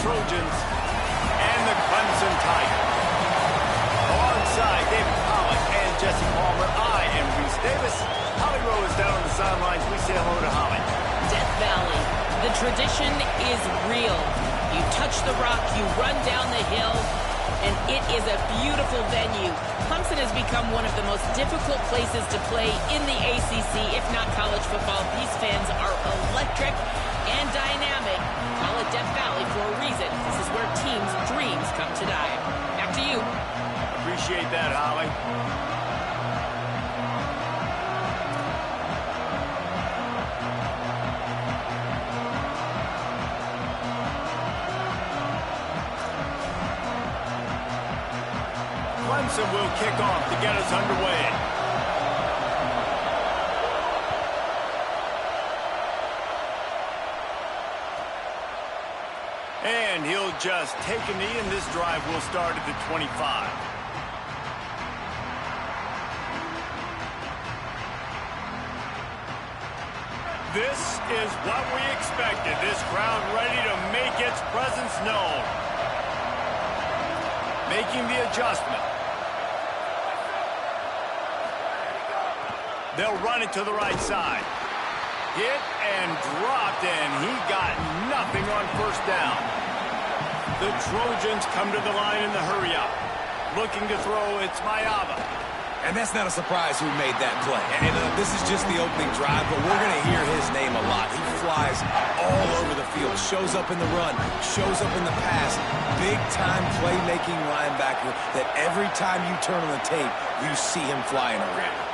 Trojans and the Clemson Tigers. Alongside David Pollock and Jesse Palmer, I am Reese Davis. Holly Rowe is down on the sidelines. We say hello to Holly. Death Valley, the tradition is real. You touch the rock, you run down the hill, and it is a beautiful venue. Clemson has become one of the most difficult places to play in the ACC, if not college football. These fans are electric and dynamic. Call it Death Valley for a reason. This is where teams' dreams come to die. Back to you. Appreciate that, Holly. Clemson will kick off to get us underway. And he'll just take a knee, and this drive will start at the 25. This is what we expected. This crowd ready to make its presence known. Making the adjustment. They'll run it to the right side. Hit and dropped, and he got nothing on first down. The Trojans come to the line in the hurry-up. Looking to throw, it's Ncaa. And that's not a surprise who made that play. And this is just the opening drive, but we're going to hear his name a lot. He flies all over the field, shows up in the run, shows up in the pass. Big-time playmaking linebacker that every time you turn on the tape, you see him flying around.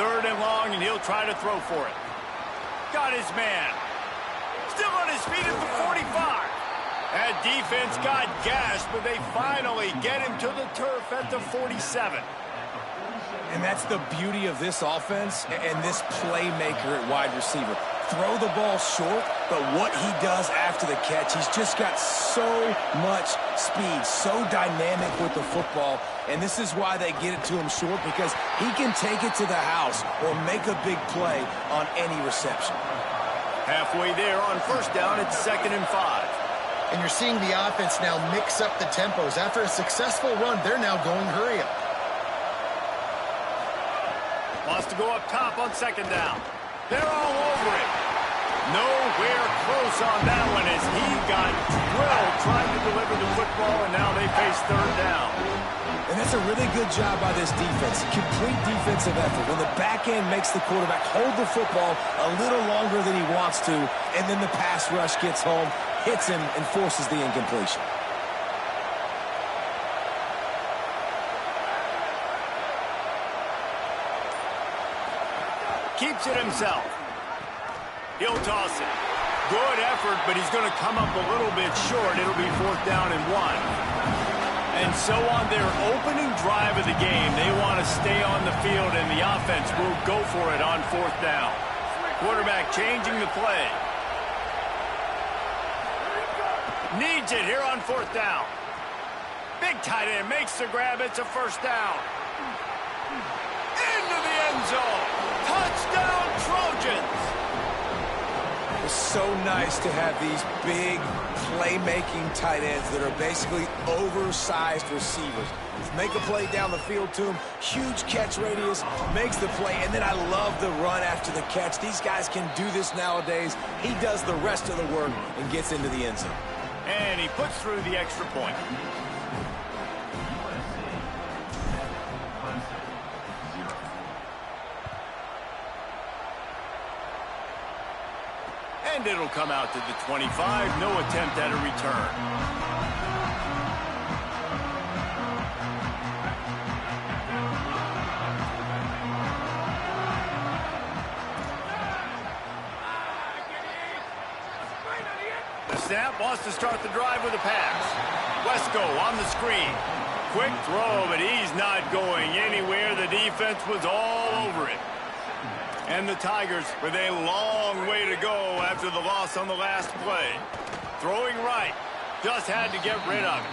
3rd and long, and he'll try to throw for it. Got his man. Still on his feet at the 45. That defense got gashed, but they finally get him to the turf at the 47. And that's the beauty of this offense and this playmaker at wide receiver. Throw the ball short, but what he does after the catch, he's just got so much speed, so dynamic with the football. And this is why they get it to him short, because he can take it to the house or make a big play on any reception. Halfway there on first down, it's 2nd and 5. And you're seeing the offense now mix up the tempos. After a successful run, they're now going hurry up. Wants to go up top on 2nd down. They're all over it. Nowhere close on that one as he got drilled trying to deliver the football, and now they face 3rd down. And that's a really good job by this defense. Complete defensive effort. When the back end makes the quarterback hold the football a little longer than he wants to, and then the pass rush gets home, hits him, and forces the incompletion. Keeps it himself. He'll toss it. Good effort, but he's going to come up a little bit short. It'll be 4th down and 1. And so on their opening drive of the game, they want to stay on the field, and the offense will go for it on 4th down. Quarterback changing the play. Needs it here on 4th down. Big tight end makes the grab. It's a 1st down. Into the end zone. Touchdown, Trojans. It's so nice to have these big playmaking tight ends that are basically oversized receivers. Make a play down the field to him, huge catch radius, makes the play, and then I love the run after the catch. These guys can do this nowadays. He does the rest of the work and gets into the end zone. And he puts through the extra point. And it'll come out to the 25. No attempt at a return. The snap wants to start the drive with a pass. Wesco on the screen. Quick throw, but he's not going anywhere. The defense was all over it. And the Tigers with a long way to go after the loss on the last play. Throwing right. Just had to get rid of it.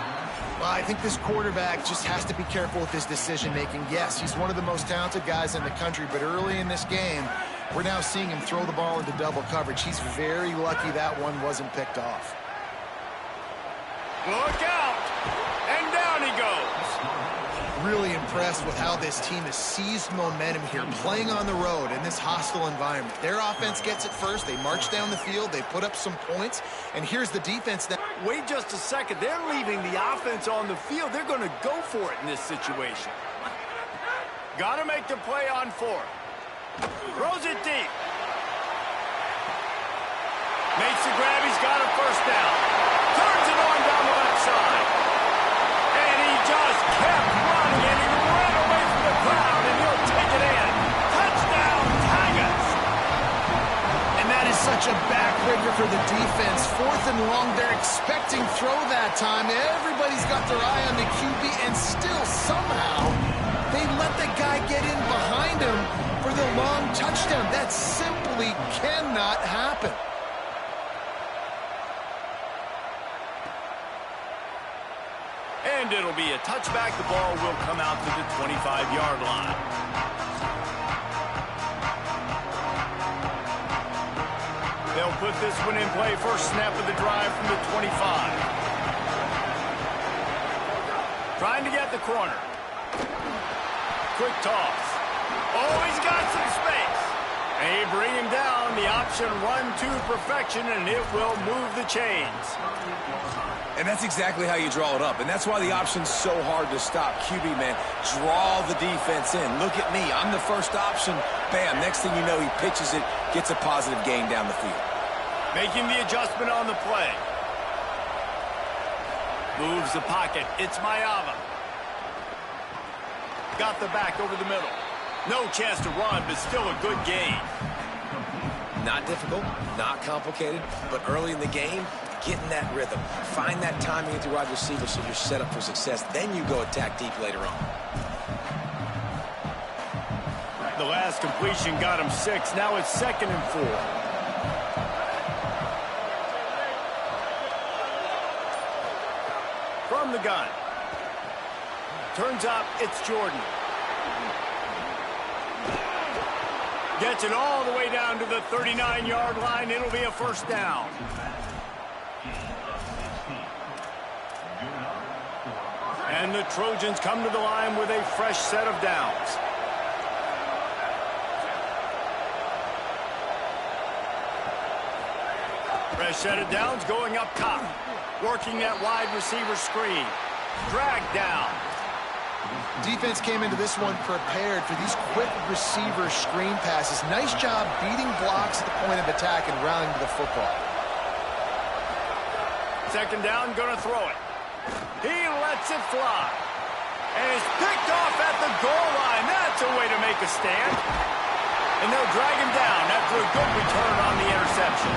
Well, I think this quarterback just has to be careful with his decision-making. Yes, he's one of the most talented guys in the country, but early in this game, we're now seeing him throw the ball into double coverage. He's very lucky that one wasn't picked off. Look out. And down he goes. Really impressed with how this team has seized momentum here, playing on the road in this hostile environment. Their offense gets it first. They march down the field. They put up some points. And here's the defense that... Wait just a second. They're leaving the offense on the field. They're going to go for it in this situation. Got to make the play on fourth. Throws it deep. Makes the grab. He's got a first down. Turns it on down the left side. And he just kept running, and he ran away from the crowd, and he'll take it in. Touchdown, Tigers! And that is such a backbreaker for the defense. 4th and long, they're expecting throw that time. Everybody's got their eye on the QB, and still somehow they let the guy get in behind him for the long touchdown. That simply cannot happen. And it'll be a touchback. The ball will come out to the 25-yard line. They'll put this one in play. First snap of the drive from the 25. Trying to get the corner. Quick toss. Oh, he's got some space. They bring him down. The option run to perfection, and it will move the chains. And that's exactly how you draw it up. And that's why the option's so hard to stop. QB, man, draw the defense in. Look at me. I'm the first option. Bam. Next thing you know, he pitches it, gets a positive gain down the field. Making the adjustment on the play. Moves the pocket. It's Ncaa. Got the back over the middle. No chance to run, but still a good gain. Not difficult, not complicated, but early in the game, get in that rhythm. Find that timing with your wide receiver so you're set up for success. Then you go attack deep later on. The last completion got him 6. Now it's 2nd and 4. From the gun. Turns up, it's Jordan. Gets it all the way down to the 39-yard line. It'll be a first down. And the Trojans come to the line with a fresh set of downs. Fresh set of downs going up top. Working that wide receiver screen. Dragged down. Defense came into this one prepared for these quick receiver screen passes. Nice job beating blocks at the point of attack and rallying to the football. 2nd down, gonna throw it. He lets it fly. And it's picked off at the goal line. That's a way to make a stand. And they'll drag him down after a good return on the interception.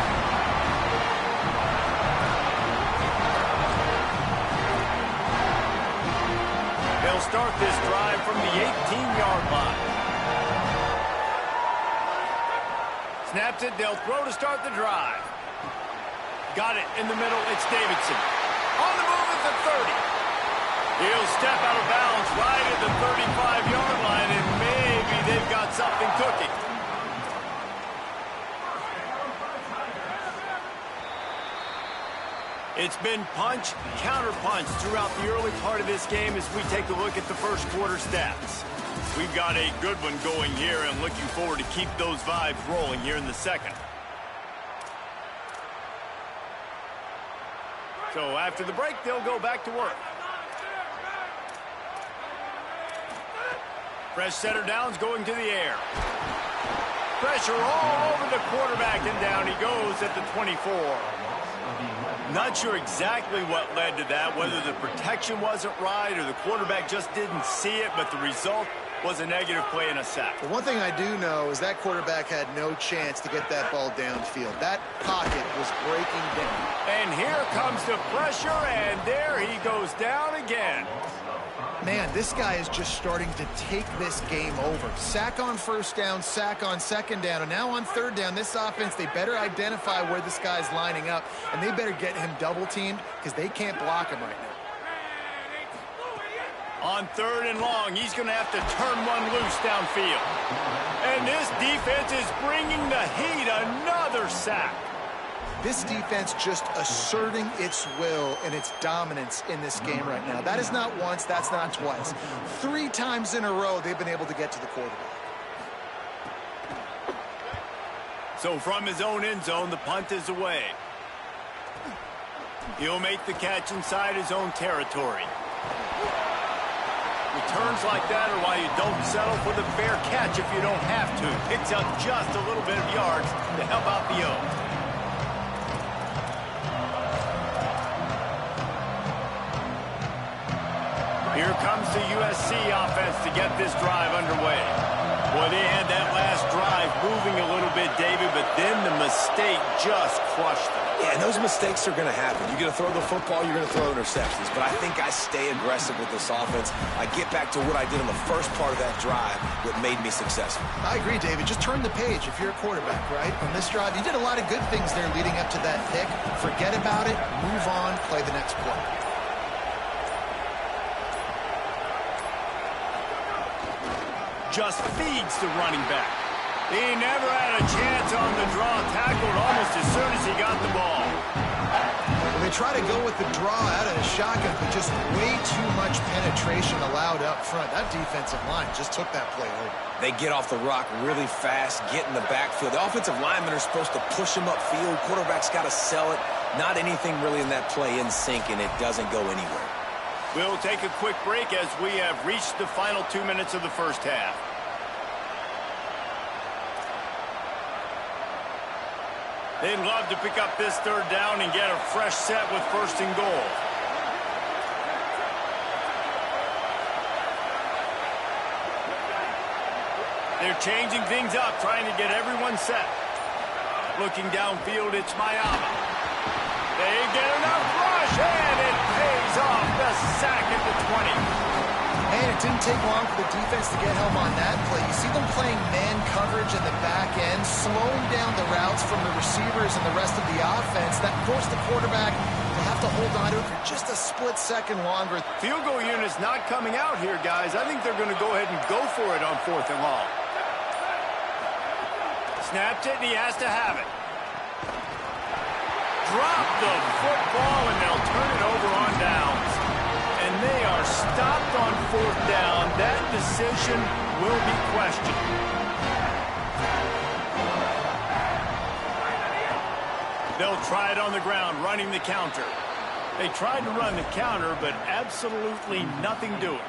They'll start this drive from the 18-yard line. Snaps it. They'll throw to start the drive. Got it in the middle. It's Davidson. On the move at the 30. He'll step out of bounds right at the 35-yard line, and maybe they've got something cooking. It's been punch, counter-punch throughout the early part of this game as we take a look at the first quarter stats. We've got a good one going here and looking forward to keep those vibes rolling here in the second. So after the break, they'll go back to work. Fresh setter downs going to the air. Pressure all over the quarterback, and down he goes at the 24. Not sure exactly what led to that, whether the protection wasn't right or the quarterback just didn't see it, but the result was a negative play and a sack. Well, one thing I do know is that quarterback had no chance to get that ball downfield. That pocket was breaking down. And here comes the pressure, and there he goes down again. Man, this guy is just starting to take this game over. Sack on first down, sack on second down, and now on third down, this offense, they better identify where this guy's lining up, and they better get him double-teamed because they can't block him right now. On 3rd and long, he's going to have to turn one loose downfield. And this defense is bringing the heat. Another sack. This defense just asserting its will and its dominance in this game right now. That is not once, that's not twice. 3 times in a row, they've been able to get to the quarterback. So from his own end zone, the punt is away. He'll make the catch inside his own territory. Returns like that are why you don't settle for the fair catch if you don't have to. Picks up just a little bit of yards to help out the O. Here comes the USC offense to get this drive underway. Boy, they had that last drive moving a little bit, David, but then the mistake just crushed them. Yeah, and those mistakes are going to happen. You're going to throw the football, you're going to throw interceptions. But I think I stay aggressive with this offense. I get back to what I did in the first part of that drive that made me successful. I agree, David. Just turn the page if you're a quarterback, right? On this drive, you did a lot of good things there leading up to that pick. Forget about it, move on, play the next play. Just feeds the running back. He never had a chance on the draw, tackled almost as soon as he got the ball. Well, they try to go with the draw out of the shotgun, but just way too much penetration allowed up front. That defensive line just took that play over. They get off the rock really fast, get in the backfield. The offensive linemen are supposed to push him upfield. Quarterback's got to sell it. Not anything really in that play in sync, and it doesn't go anywhere. We'll take a quick break as we have reached the final 2 minutes of the first half. They'd love to pick up this third down and get a fresh set with 1st and goal. They're changing things up, trying to get everyone set. Looking downfield, it's Ncaa. They get enough rush, and it pays off the sack at the 20. And it didn't take long for the defense to get home on that play. You see them playing man coverage in the back end, slowing down the routes from the receivers and the rest of the offense. That forced the quarterback to have to hold on to it for just a split second longer. Field goal unit's not coming out here, guys. I think they're going to go ahead and go for it on 4th and long. Snapped it, and he has to have it. Drop the football, and they'll turn it over on downs. And they are stopped on 4th down. That decision will be questioned. They'll try it on the ground, running the counter. They tried to run the counter, but absolutely nothing doing.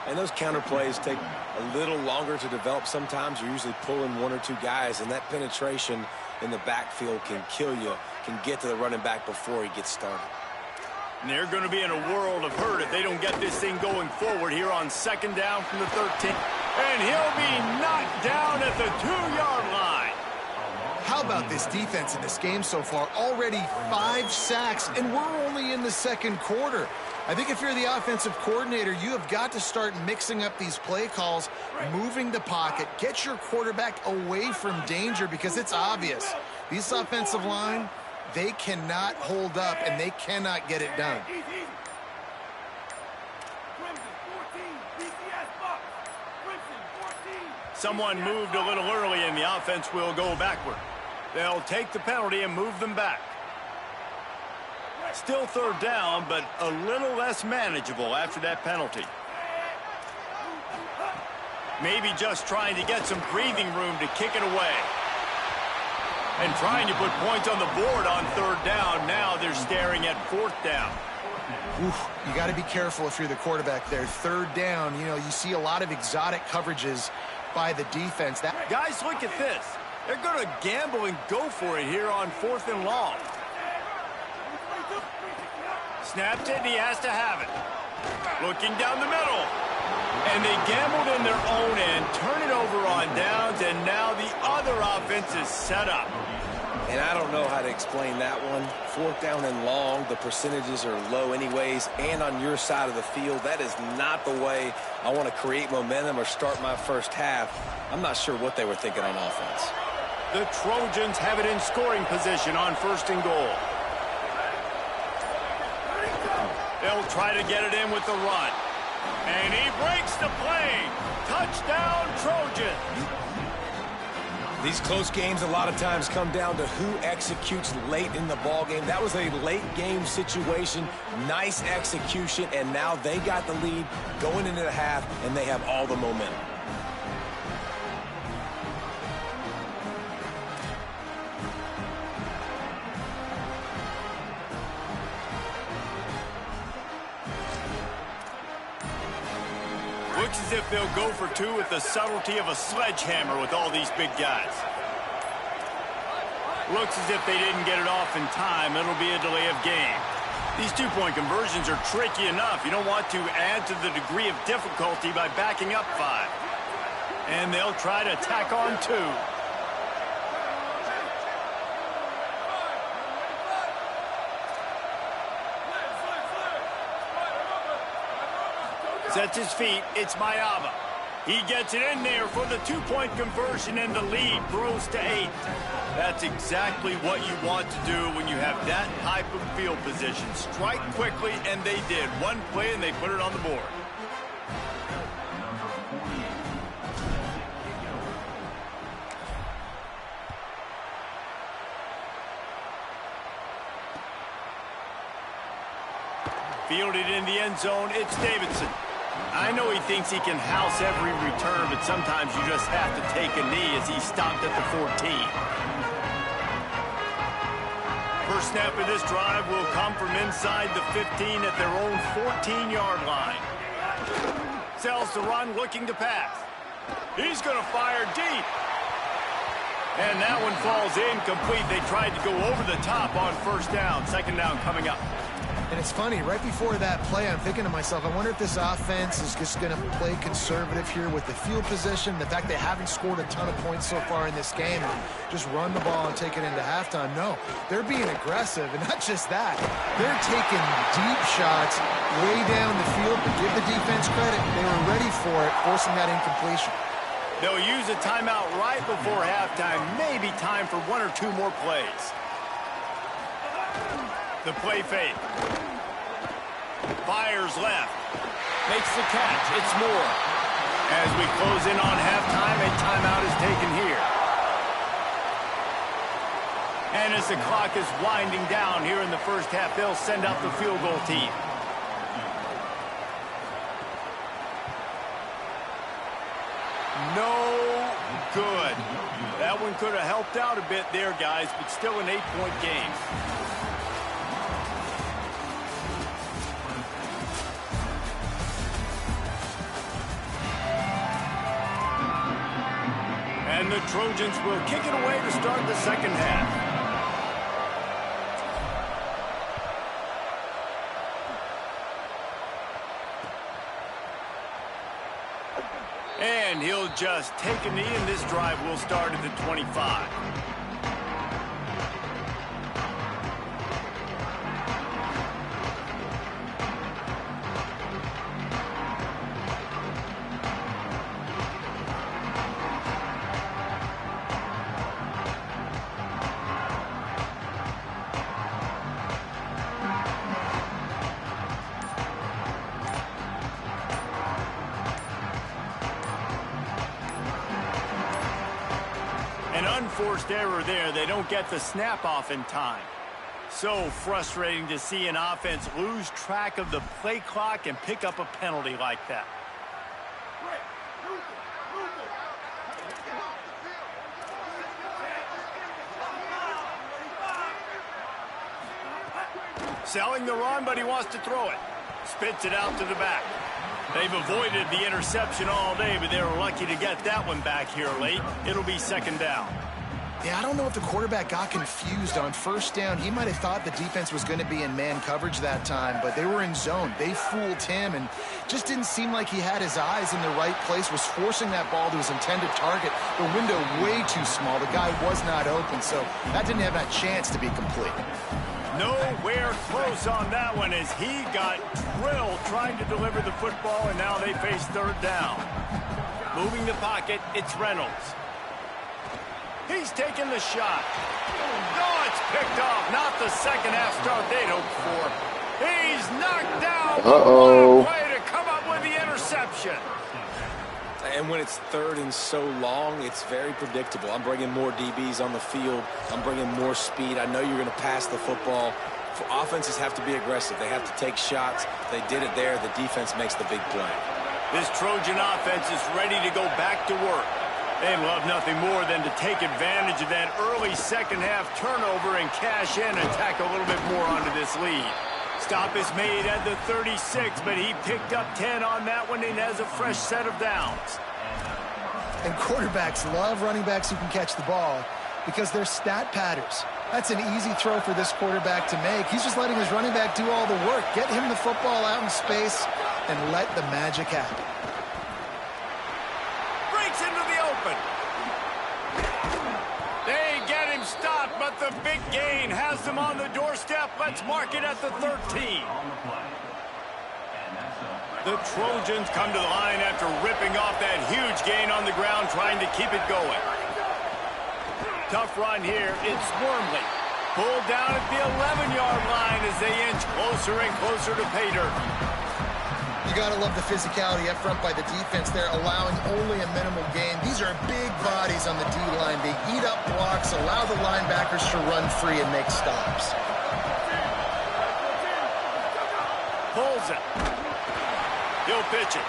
And those counter plays take a little longer to develop sometimes. You're usually pulling 1 or 2 guys, and that penetration in the backfield can kill you, can get to the running back before he gets started. And they're going to be in a world of hurt if they don't get this thing going forward here on 2nd down from the 13. And he'll be knocked down at the 2-yard line. How about this defense in this game so far? Already 5 sacks, and we're only in the 2nd quarter. I think if you're the offensive coordinator, you have got to start mixing up these play calls, moving the pocket, get your quarterback away from danger, because it's obvious. This offensive line, they cannot hold up, and they cannot get it done. Someone moved a little early, and the offense will go backward. They'll take the penalty and move them back. Still 3rd down, but a little less manageable after that penalty. Maybe just trying to get some breathing room to kick it away. And trying to put points on the board on 3rd down. Now they're staring at 4th down. Oof, you got to be careful if you're the quarterback there. 3rd down, you see a lot of exotic coverages by the defense. Guys, look at this. They're going to gamble and go for it here on 4th and long. Snapped it, and he has to have it. Looking down the middle. And they gambled in their own end, turn it over on downs, and now the other offense is set up. And I don't know how to explain that one. 4th down and long, the percentages are low anyways, and on your side of the field, that is not the way I want to create momentum or start my first half. I'm not sure what they were thinking on offense. The Trojans have it in scoring position on 1st and goal. They'll try to get it in with the run. And he breaks the play. Touchdown, Trojans. These close games a lot of times come down to who executes late in the ball game. That was a late game situation, nice execution, and now they got the lead going into the half, and they have all the momentum. Looks as if they'll go for two with the subtlety of a sledgehammer with all these big guys. Looks as if they didn't get it off in time. It'll be a delay of game. These two-point conversions are tricky enough. You don't want to add to the degree of difficulty by backing up 5. And they'll try to tack on 2. Sets his feet. It's Ncaa. He gets it in there for the two-point conversion, and the lead grows to 8. That's exactly what you want to do when you have that type of field position. Strike quickly, and they did. One play, and they put it on the board. Fielded in the end zone, it's Davidson. I know he thinks he can house every return, but sometimes you just have to take a knee as he stopped at the 14. First snap of this drive will come from inside the 15 at their own 14-yard line. Sells the run, looking to pass. He's going to fire deep. And that one falls incomplete. They tried to go over the top on first down. Second down coming up. And it's funny, right before that play, I'm thinking to myself, I wonder if this offense is just going to play conservative here with the field position, the fact they haven't scored a ton of points so far in this game, and just run the ball and take it into halftime. No, they're being aggressive, and not just that. They're taking deep shots way down the field, but give the defense credit. They were ready for it, forcing that incompletion. They'll use a timeout right before halftime, maybe time for 1 or 2 more plays. The play fake. Fires left. Makes the catch. It's Moore. As we close in on halftime, a timeout is taken here. And as the clock is winding down here in the first half, they'll send out the field goal team. No good. That one could have helped out a bit there, guys, but still an 8-point game. And the Trojans will kick it away to start the second half. And he'll just take a knee, and this drive will start at the 25. Unforced error there. They don't get the snap off in time. So frustrating to see an offense lose track of the play clock and pick up a penalty like that. Selling the run, but he wants to throw it. Spits it out to the back. They've avoided the interception all day, but they were lucky to get that one back here late. It'll be second down. Yeah, I don't know if the quarterback got confused on first down. He might have thought the defense was going to be in man coverage that time, but they were in zone. They fooled him and just didn't seem like he had his eyes in the right place, was forcing that ball to his intended target. The window way too small. The guy was not open, so that didn't have that chance to be complete. Nowhere close on that one as he got drilled trying to deliver the football, and now they face third down. Moving the pocket, it's Reynolds. He's taking the shot. No, it's picked off. Not the second half start they'd hoped for. He's knocked down. What a way to come up with the interception. And when it's third and so long, it's very predictable. I'm bringing more DBs on the field. I'm bringing more speed. I know you're going to pass the football. Offenses have to be aggressive. They have to take shots. They did it there. The defense makes the big play. This Trojan offense is ready to go back to work. They love nothing more than to take advantage of that early second-half turnover and cash in and tack a little bit more onto this lead. Stop is made at the 36, but he picked up 10 on that one and has a fresh set of downs. And quarterbacks love running backs who can catch the ball because they're stat patters. That's an easy throw for this quarterback to make. He's just letting his running back do all the work. Get him the football out in space and let the magic happen. Breaks into the open. They get him stopped, but the big gain has them on the doorstep. Let's mark it at the 13. The Trojans come to the line after ripping off that huge gain on the ground, trying to keep it going. Tough run here. It's Wormley. Pulled down at the 11-yard line as they inch closer and closer to pay dirt. You got to love the physicality up front by the defense there, allowing only a minimal gain. These are big bodies on the D-line. They eat up blocks, allow the linebackers to run free and make stops. Pulls it. He'll pitch it.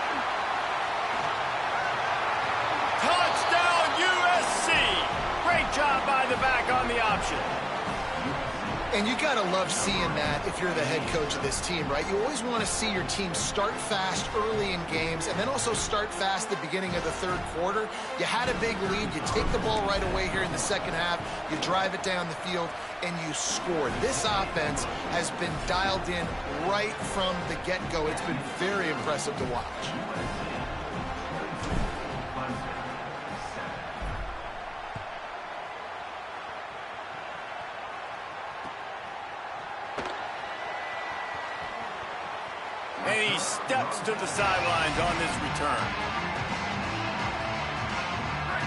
Touchdown, USC! Great job by the back on the option. And you got to love seeing that if you're the head coach of this team, right? You always want to see your team start fast early in games and then also start fast at the beginning of the third quarter. You had a big lead. You take the ball right away here in the second half. You drive it down the field, and you score. This offense has been dialed in right from the get-go. It's been very impressive to watch. And he steps to the sidelines on this return.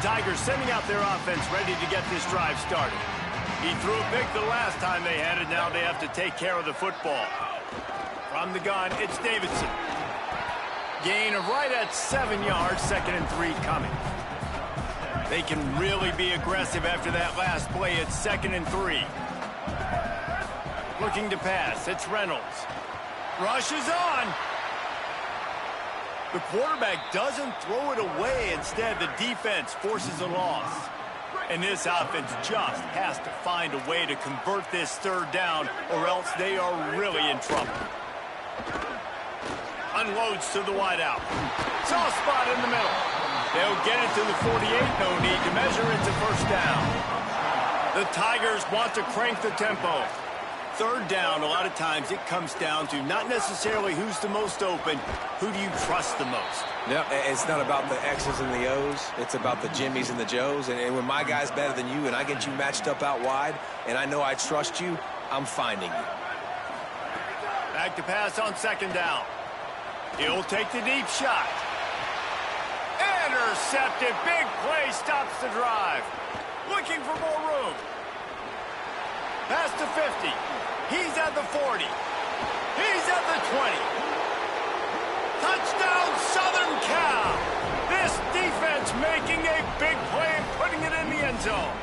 Tigers sending out their offense ready to get this drive started. He threw a pick the last time they had it. Now they have to take care of the football. From the gun, it's Davidson. Gain of right at 7 yards, 2nd and 3 coming. They can really be aggressive after that last play. It's 2nd and 3. Looking to pass, it's Reynolds. Rush is on. The quarterback doesn't throw it away. Instead, the defense forces a loss. And this offense just has to find a way to convert this third down, or else they are really in trouble. Unloads to the wideout. Soft spot in the middle. They'll get it to the 48. No need to measure. It's a first down. The Tigers want to crank the tempo. Third down, a lot of times it comes down to not necessarily who's the most open, who do you trust the most? No, it's not about the X's and the O's. It's about the Jimmies and the Joes. And when my guy's better than you and I get you matched up out wide and I know I trust you, I'm finding you. Back to pass on 2nd down. He'll take the deep shot. Intercepted. Big play stops the drive. Looking for more room. Past the 50. He's at the 40. He's at the 20. Touchdown, Southern Cal. This defense making a big play and putting it in the end zone.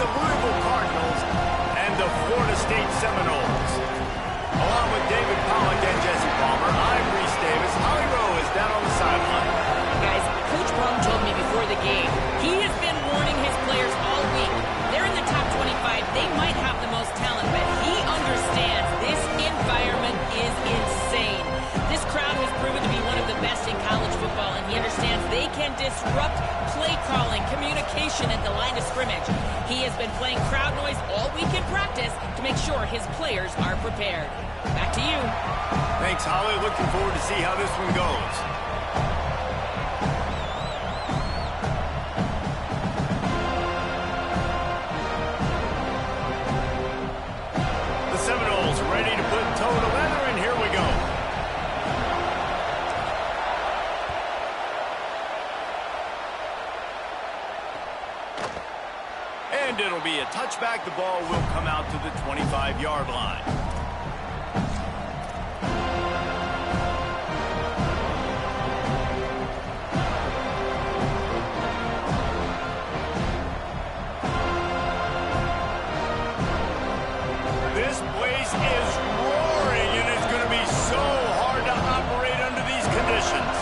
the Louisville Cardinals and the Florida State Seminoles. Along with David Pollack and Jesse Palmer, I'm Reese Davis. Holly Rowe is down on the sideline. Guys, Coach Braun told me before the game, he has been warning his players all week. They're in the top 25. They might have the most talent, but he understands this environment is insane. This crowd has proven to be one of the best in college football, and he understands they can disrupt play calling, communication at the line of scrimmage. He has been playing crowd noise all week in practice to make sure his players are prepared. Back to you. Thanks, Holly. Looking forward to see how this one goes. The Seminoles are ready to put toe to leather, and here we go. And it'll be a touchback. The ball will come out to the 25-yard line. This place is roaring, and it's going to be so hard to operate under these conditions.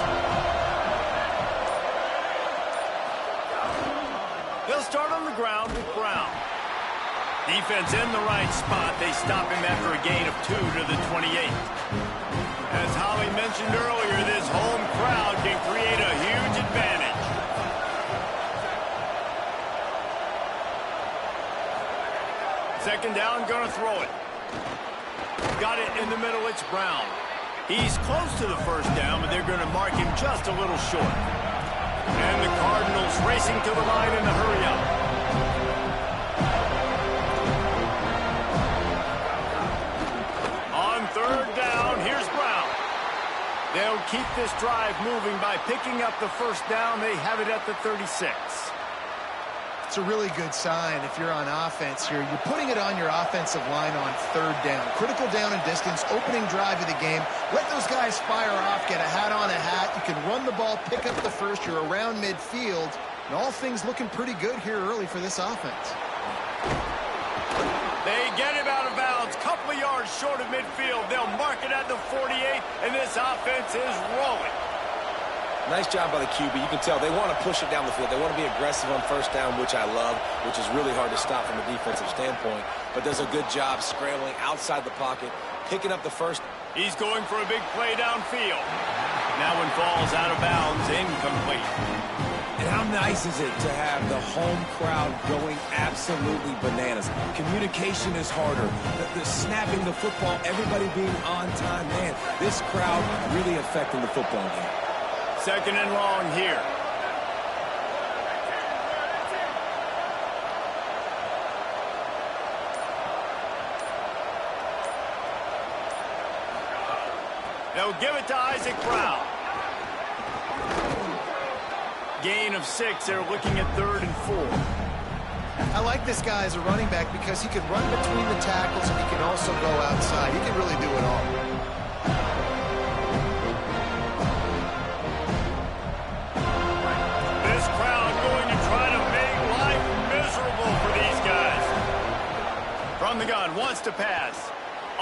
They'll start on the ground with Brown. Defense in the right spot. They stop him after a gain of 2 to the 28. As Holly mentioned earlier, this home crowd can create a huge advantage. Second down, gonna throw it. Got it in the middle, it's Brown. He's close to the first down, but they're gonna mark him just a little short. And the Cardinals racing to the line in a hurry-up. On third down, here's Brown. They'll keep this drive moving by picking up the first down. They have it at the 36. It's a really good sign if you're on offense here. You're putting it on your offensive line on third down. Critical down and distance, opening drive of the game. Let those guys fire off, get a hat on a hat. You can run the ball, pick up the first. You're around midfield. And all things looking pretty good here early for this offense. They get him out of bounds, couple of yards short of midfield. They'll mark it at the 48, and this offense is rolling. Nice job by the QB. You can tell they want to push it down the field. They want to be aggressive on first down, which I love, which is really hard to stop from a defensive standpoint, but does a good job scrambling outside the pocket, picking up the first. He's going for a big play downfield. That one falls out of bounds, incomplete. And how nice is it to have the home crowd going absolutely bananas? Communication is harder. The snapping the football, everybody being on time. Man, this crowd really affecting the football game. Second and long here. They'll give it to Isaac Brown. Gain of 6. They're looking at 3rd and 4. I like this guy as a running back because he can run between the tackles and he can also go outside. He can really do it all. This crowd going to try to make life miserable for these guys. From the gun, wants to pass.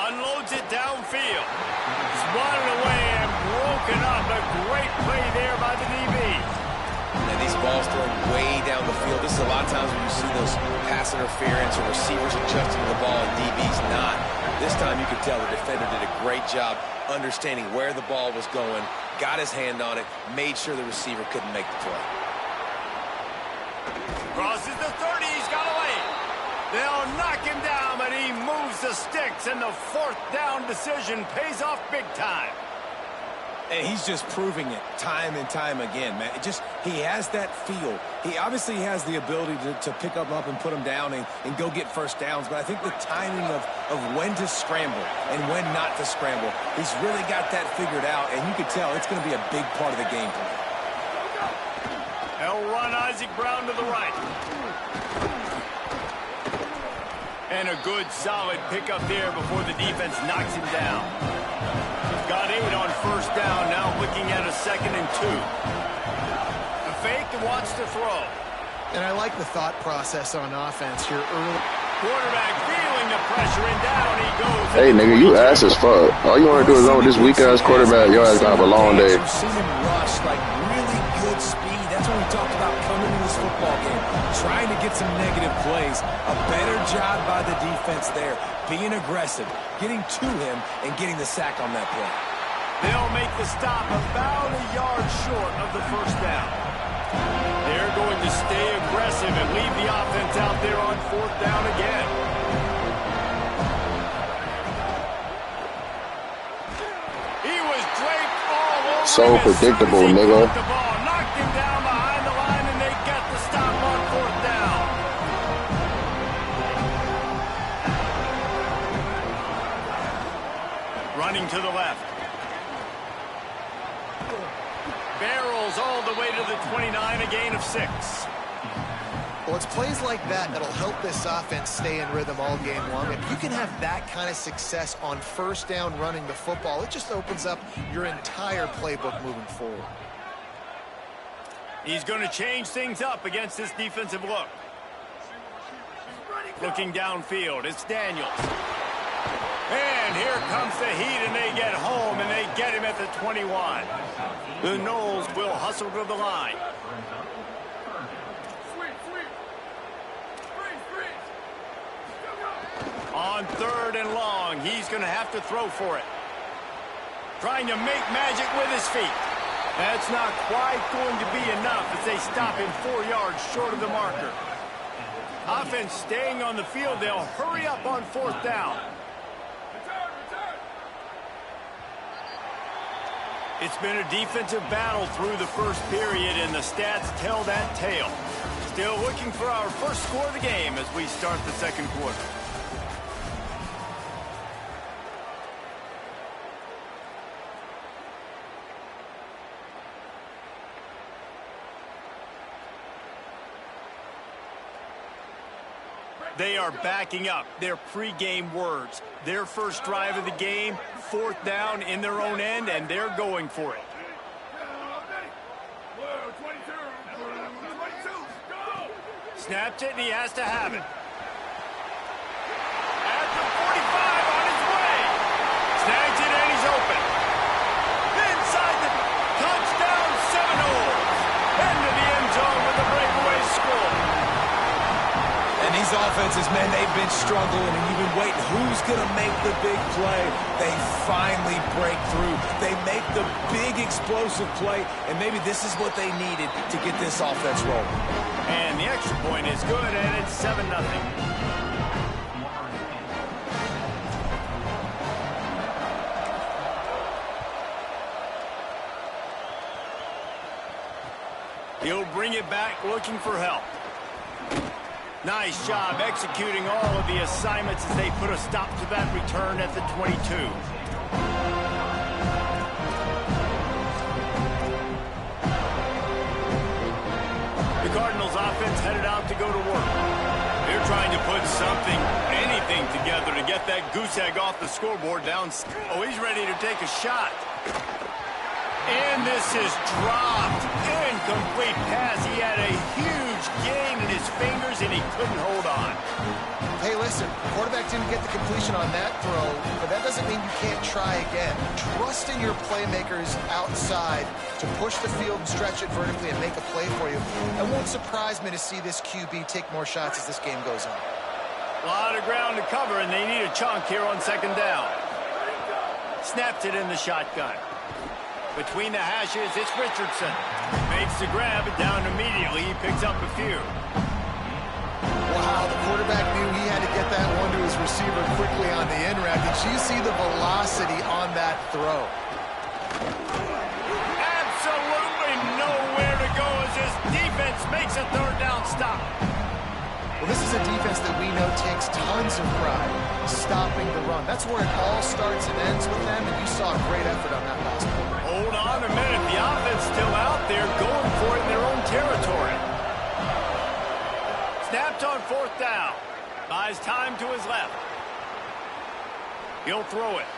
Unloads it downfield. Swatted away and broken up. A great play there by the DB. And these balls thrown way down the field. This is a lot of times when you see those pass interference or receivers adjusting the ball and DB's not. This time you could tell the defender did a great job understanding where the ball was going, got his hand on it, made sure the receiver couldn't make the play. Crosses the 30, he's got away. They'll knock him down, but he moves the sticks, and the 4th down decision pays off big time. And he's just proving it time and time again, man. He has that feel. He obviously has the ability to pick them up and put them down and go get first downs. But I think the timing of when to scramble and when not to scramble, he's really got that figured out. And you can tell it's going to be a big part of the game plan. They'll run Isaac Brown to the right. And a good, solid pickup there before the defense knocks him down. Got 8 on first down, now looking at a 2nd and 2. The fake and wants to throw. And I like the thought process on offense here early. Quarterback feeling the pressure, and down he goes. Hey, nigga, you ass as fuck. All you want to do is run with this weak-ass quarterback. Your ass gonna have a long day. We've seen him rush, like, really good speed. That's what we talked about coming into this football game, trying to get some negative plays. A better job by the defense there, being aggressive, getting to him, and getting the sack on that play. They'll make the stop about a yard short of the first down. They're going to stay aggressive and leave the offense out there on fourth down again. He was draped all over. So predictable, nigga. The ball knocked him down behind the line, and they get the stop on fourth down. Running to the left. Barrels all the way to the 29, a gain of 6. Well, it's plays like that that'll help this offense stay in rhythm all game long. If you can have that kind of success on first down running the football, it just opens up your entire playbook moving forward. He's going to change things up against this defensive look. Looking downfield, it's Daniels. And here comes the heat, and they get home, and they get him at the 21. The Knowles will hustle to the line. On third and long, he's going to have to throw for it. Trying to make magic with his feet. That's not quite going to be enough as they stop him 4 yards short of the marker. Offense staying on the field. They'll hurry up on fourth down. It's been a defensive battle through the first period, and the stats tell that tale. Still looking for our first score of the game as we start the second quarter. They are backing up their pregame words. Their first drive of the game, fourth down in their own end, and they're going for it. Snapped it, and he has to have it. At the 45 on his way. Snags it, and he's open. Inside the touchdown, Seminoles. Into the end zone with a breakaway score. And these offenses, man, they've been struggling, and you've been waiting. Who's going to make the big play? They finally break through. They make the big explosive play, and maybe this is what they needed to get this offense rolling. And the extra point is good, and it's 7-0. He'll bring it back looking for help. Nice job executing all of the assignments as they put a stop to that return at the 22. The Cardinals offense headed out to go to work. They're trying to put something, anything together to get that goose egg off the scoreboard down. Oh, he's ready to take a shot. And this is dropped. Incomplete pass. He had a huge gain in his fingers, and he couldn't hold on. Hey, listen, quarterback didn't get the completion on that throw, but that doesn't mean you can't try again. Trust in your playmakers outside to push the field and stretch it vertically and make a play for you. It won't surprise me to see this QB take more shots as this game goes on. A lot of ground to cover, and they need a chunk here on second down. Snapped it in the shotgun. Between the hashes, it's Richardson. Makes the grab, down immediately. He picks up a few. Wow, the quarterback knew he had to get that one to his receiver quickly on the in route. Did you see the velocity on that throw? Absolutely nowhere to go as this defense makes a third down stop. Well, this is a defense that we know takes tons of pride stopping the run. That's where it all starts and ends with them, and you saw a great effort on that last play. Hold on a minute. The offense still out there going for it in their own territory. Snapped on fourth down. Buys time to his left. He'll throw it.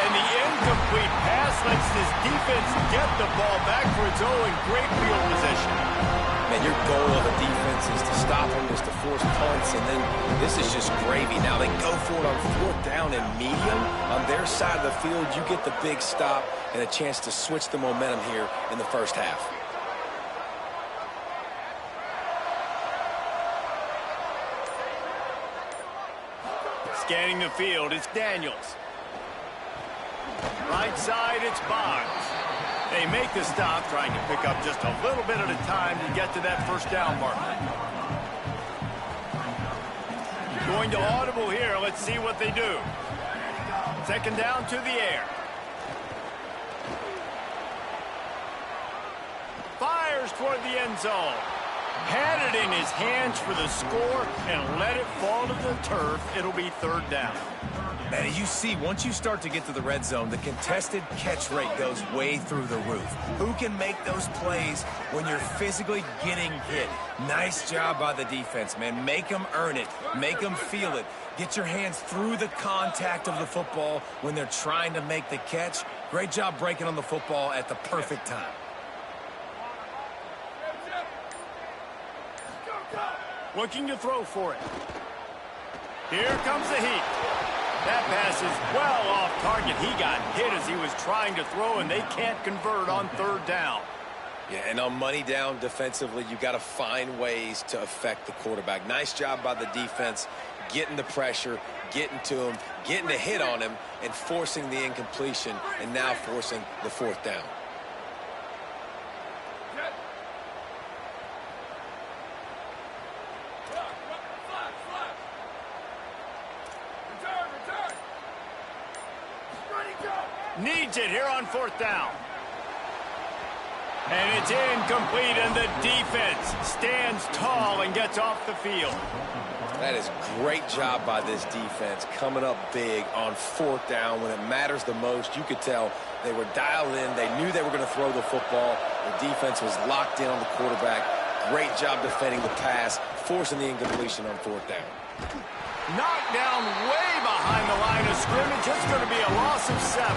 And the incomplete pass lets this defense get the ball back for its own great field position. Man, your goal of a defense is to stop them, is to force punts, and then this is just gravy. Now they go for it on 4th down and medium. On their side of the field, you get the big stop and a chance to switch the momentum here in the first half. Scanning the field, it's Daniels. Right side, it's Barnes. They make the stop, trying to pick up just a little bit at a time to get to that first down mark. Going to audible here. Let's see what they do. 2nd down to the air. Fires toward the end zone. Had it in his hands for the score and let it fall to the turf. It'll be 3rd down. And you see, once you start to get to the red zone, the contested catch rate goes way through the roof. Who can make those plays when you're physically getting hit? Nice job by the defense, man. Make them earn it. Make them feel it. Get your hands through the contact of the football when they're trying to make the catch. Great job breaking on the football at the perfect time. Looking to throw for it. Here comes the heat. That pass is well off target. He got hit as he was trying to throw, and they can't convert on 3rd down. Yeah, and on money down defensively, you got to find ways to affect the quarterback. Nice job by the defense, getting the pressure, getting to him, getting a hit on him, and forcing the incompletion, and now forcing the 4th down. Needs it here on 4th down. And it's incomplete, and the defense stands tall and gets off the field. That is great job by this defense, coming up big on 4th down when it matters the most. You could tell they were dialed in. They knew they were going to throw the football. The defense was locked in on the quarterback. Great job defending the pass, forcing the incompletion on 4th down. Knocked down way behind the line of scrimmage. It's going to be a loss of 7.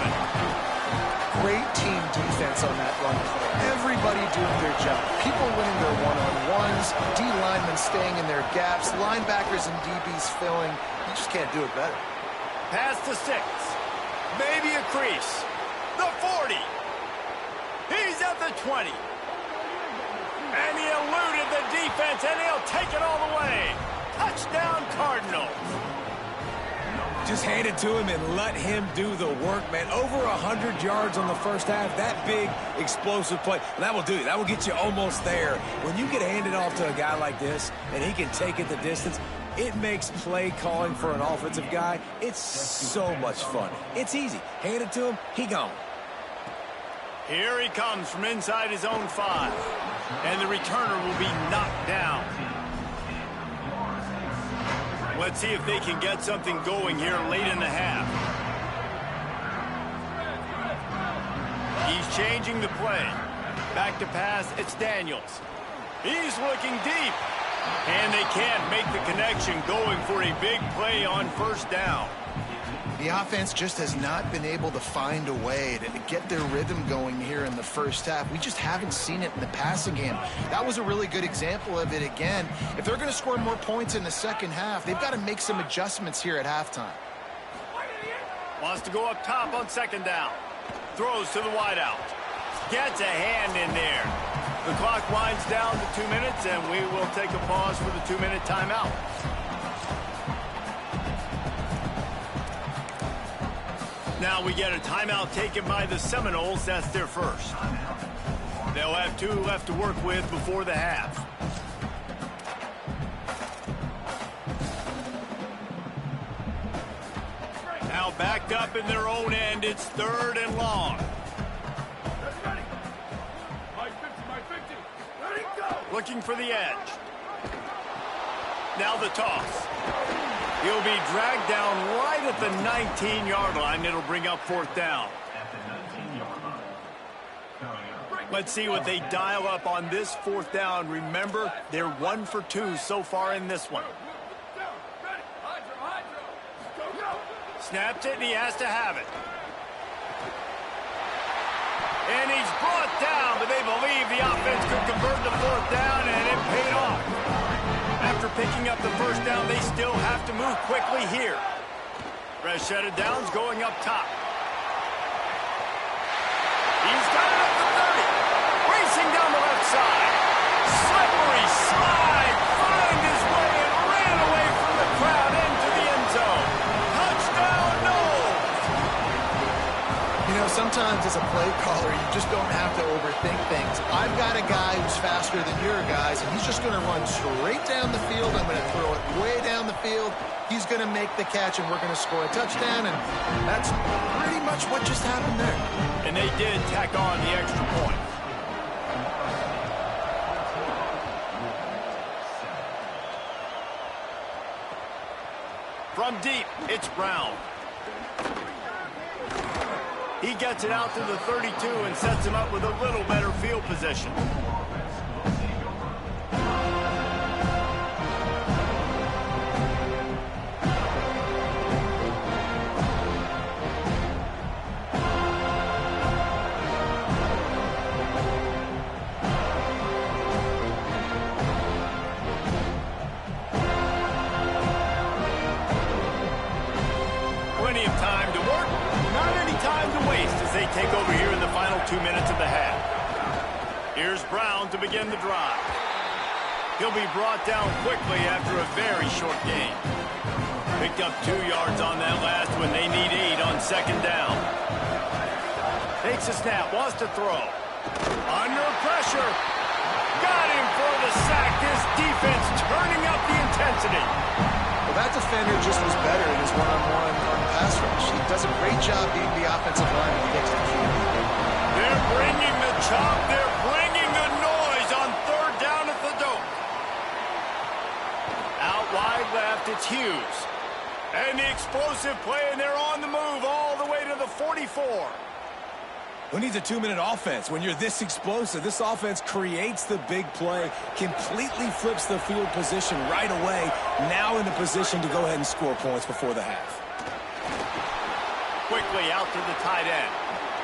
Great team defense on that run play. Everybody doing their job. People winning their one-on-ones, D linemen staying in their gaps, linebackers and DBs filling. You just can't do it better. Pass to 6. Maybe a crease. The 40. He's at the 20. And he eluded the defense, and he'll take it all the way. Touchdown, Cardinals. Just hand it to him and let him do the work, man. Over 100 yards on the first half. That big, explosive play. That will do it. That will get you almost there. When you get handed off to a guy like this and he can take it the distance, it makes play calling for an offensive guy. It's so much fun. It's easy. Hand it to him, he gone. Here he comes from inside his own 5. And the returner will be knocked down. Let's see if they can get something going here late in the half. He's changing the play. Back to pass, it's Daniels. He's looking deep. And they can't make the connection, going for a big play on 1st down. The offense just has not been able to find a way to get their rhythm going here in the first half. We just haven't seen it in the passing game. That was a really good example of it again. If they're going to score more points in the second half, they've got to make some adjustments here at halftime. Wants to go up top on 2nd down. Throws to the wideout. Gets a hand in there. The clock winds down to 2 minutes, and we will take a pause for the 2-minute timeout. Now we get a timeout taken by the Seminoles. That's their first. They'll have 2 left to work with before the half. Now backed up in their own end. It's 3rd and long. Looking for the edge. Now the toss. He'll be dragged down right at the 19-yard line. It'll bring up 4th down. Let's see what they dial up on this 4th down. Remember, they're 1 for 2 so far in this one. Snaps it, and he has to have it. And he's brought down, but they believe the offense could convert the 4th down, and picking up the first down, they still have to move quickly here. Rashad Downs going up top. He's got it up to 30. Racing down the left side. Slippery slide. Find his way and ran away from the crowd into the end zone. Touchdown, Knowles. You know, sometimes as a play caller, you just don't have to overthink things. I've got a guy who's faster than your guys, and he's just going to run straight down the field. I'm going to throw it way down the field. He's going to make the catch, and we're going to score a touchdown, and that's pretty much what just happened there. And they did tack on the extra point. From deep, it's Brown. He gets it out to the 32 and sets him up with a little better field position. Plenty of time to work, not any time to waste as they take over here in the final 2 minutes of the half. Here's Brown to begin the drive. He'll be brought down quickly after a very short game. Picked up 2 yards on that last one. They need 8 on second down. Takes a snap, wants to throw. Under pressure. Got him for the sack. This defense turning up the intensity. Well, that defender just was better in his one-on-one on pass rush. He does a great job being the offensive line when he gets to the QB. They're bringing the chop. They're bringing the noise on third down at the dope. Out wide left, it's Hughes. And the explosive play, and they're on the move all the way to the 44. Who needs a 2-minute offense? When you're this explosive, this offense creates the big play, completely flips the field position right away, now in the position to go ahead and score points before the half. Quickly out to the tight end.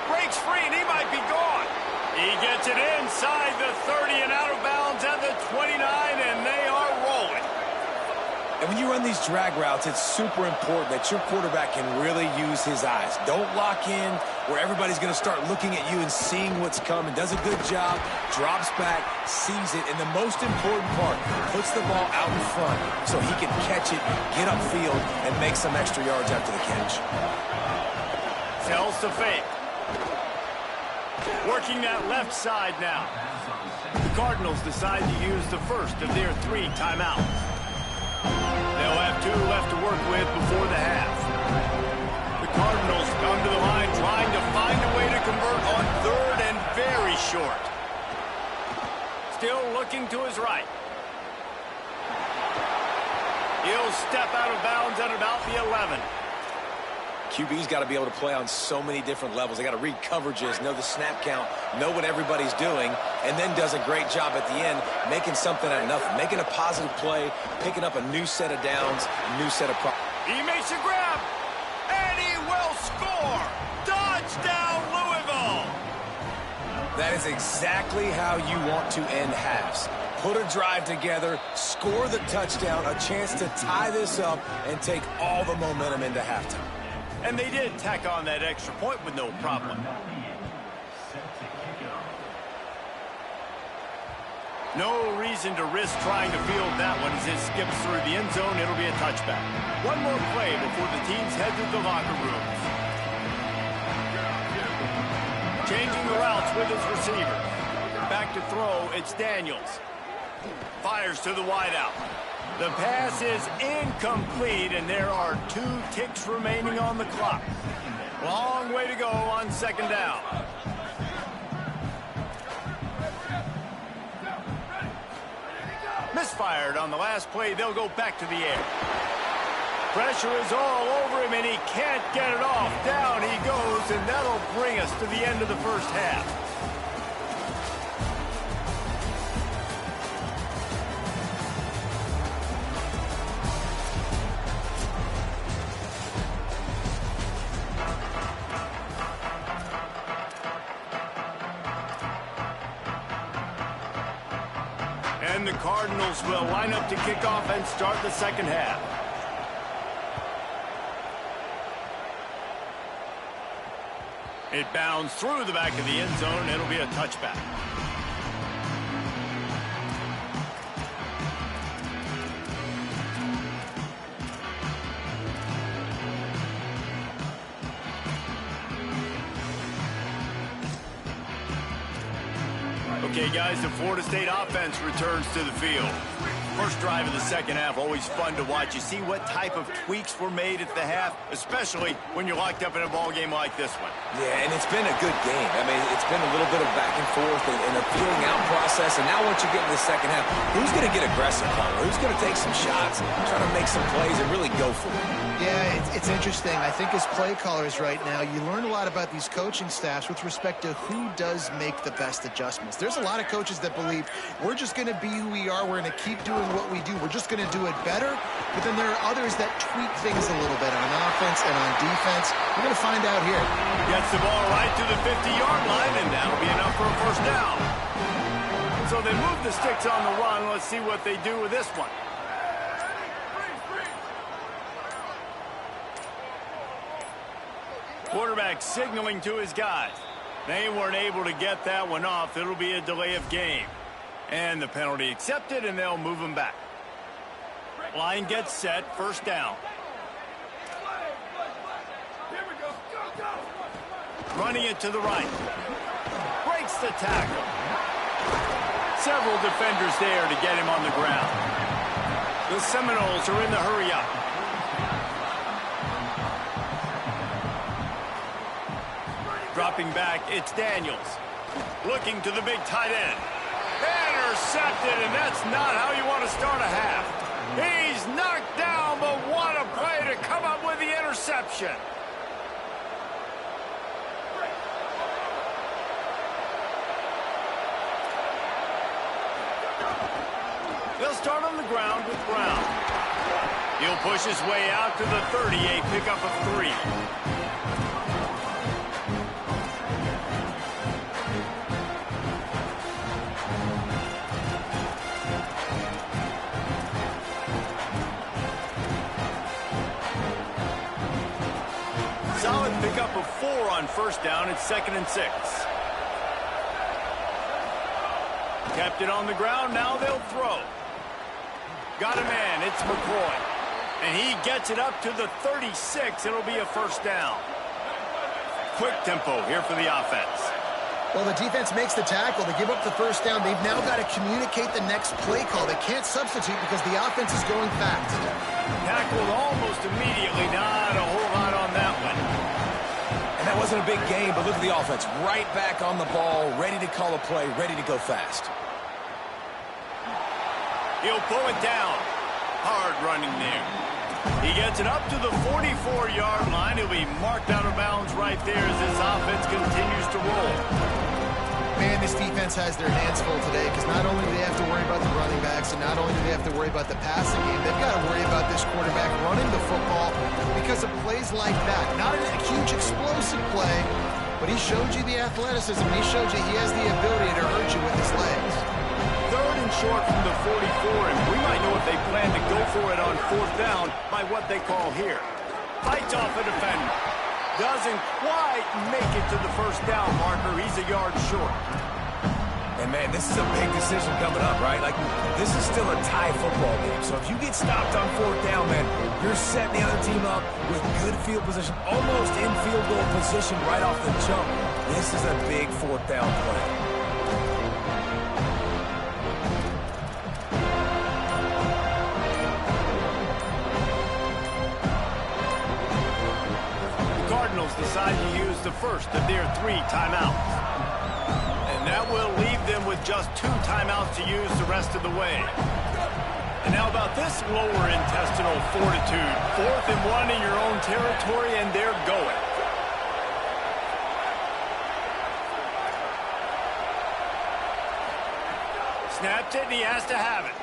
Breaks free, and he might be gone. He gets it inside the 30 and out of bounds at the 29, and they are rolling. And when you run these drag routes, it's super important that your quarterback can really use his eyes. Don't lock in where everybody's going to start looking at you and seeing what's coming. Does a good job, drops back, sees it, and the most important part, puts the ball out in front so he can catch it, get upfield, and make some extra yards after the catch. Tells the fake. Working that left side now. The Cardinals decide to use the first of their 3 timeouts. They'll have 2 left to work with before the half. The Cardinals come to the line trying to find a way to convert on third and very short. Still looking to his right. He'll step out of bounds at about the 11. QB's got to be able to play on so many different levels. They got to read coverages, know the snap count, know what everybody's doing, and then does a great job at the end making something out of nothing, making a positive play, picking up a new set of downs, a new set of He makes a grab, and he will score. Touchdown, Louisville. That is exactly how you want to end halves. Put a drive together, score the touchdown, a chance to tie this up, and take all the momentum into halftime. And they did tack on that extra point with no problem. No reason to risk trying to field that one as it skips through the end zone. It'll be a touchback. One more play before the teams head to the locker rooms. Changing the routes with his receiver. Back to throw, it's Daniels. Fires to the wideout. The pass is incomplete, and there are 2 ticks remaining on the clock. Long way to go on second down. Misfired on the last play. They'll go back to the air. Pressure is all over him, and he can't get it off. Down he goes, and that'll bring us to the end of the first half. And And the Cardinals will line up to kick off and start the second half. It bounds through the back of the end zone. It'll be a touchback. Okay, guys, the Florida State offense returns to the field. First drive of the second half, always fun to watch. You see what type of tweaks were made at the half, especially when you're locked up in a ball game like this one. Yeah, and it's been a good game. I mean, it's been a little bit of back and forth and a feeling out process. And now once you get in the second half, who's going to get aggressive, Connor? Who's going to take some shots, try to make some plays, and really go for it? Yeah, it's interesting. I think as play callers right now, you learn a lot about these coaching staffs with respect to who does make the best adjustments. There's a lot of coaches that believe we're just going to be who we are. We're going to keep doing what we do. We're just going to do it better. But then there are others that tweak things a little bit on offense and on defense. We're going to find out here. Gets the ball right to the 50-yard line, and that'll be enough for a first down. So they move the sticks on the run. Let's see what they do with this one. Quarterback signaling to his guys. They weren't able to get that one off. It'll be a delay of game. And the penalty accepted, and they'll move him back. Line gets set, first down. Running it to the right. Breaks the tackle. Several defenders there to get him on the ground. The Seminoles are in the hurry-up. Dropping back, it's Daniels. Looking to the big tight end. Intercepted, and that's not how you want to start a half. He's knocked down, but what a play to come up with the interception. They'll start on the ground with Brown. He'll push his way out to the 30, a pickup of 3. Solid pickup of 4 on first down. It's 2nd and 6. Kept it on the ground. Now they'll throw. Got a man. It's McCoy. And he gets it up to the 36. It'll be a first down. Quick tempo here for the offense. Well, the defense makes the tackle. They give up the first down. They've now got to communicate the next play call. They can't substitute because the offense is going fast. Tackled almost immediately. Not a whole lot on that one. And that wasn't a big game, but look at the offense. Right back on the ball, ready to call a play, ready to go fast. He'll pull it down. Hard running there. He gets it up to the 44-yard line. He'll be marked out of bounds right there as this offense continues to roll. Man, this defense has their hands full today because not only do they have to worry about the running backs and not only do they have to worry about the passing game, they've got to worry about this quarterback running the football because of plays like that. Not a huge explosive play, but he showed you the athleticism. He showed you he has the ability to hurt you with his legs. 3rd and short from the 44, and we might know if they plan to go for it on 4th down by what they call here. Fights off a defender. Doesn't quite make it to the first down marker. He's a yard short. And, man, this is a big decision coming up, right? Like, this is still a tie football game. So if you get stopped on 4th down, man, you're setting the other team up with good field position, almost in field goal position right off the jump. This is a big 4th down play. Decide to use the first of their 3 timeouts. And that will leave them with just 2 timeouts to use the rest of the way. And now about this lower intestinal fortitude. 4th and 1 in your own territory, and they're going. Snapped it, and he has to have it.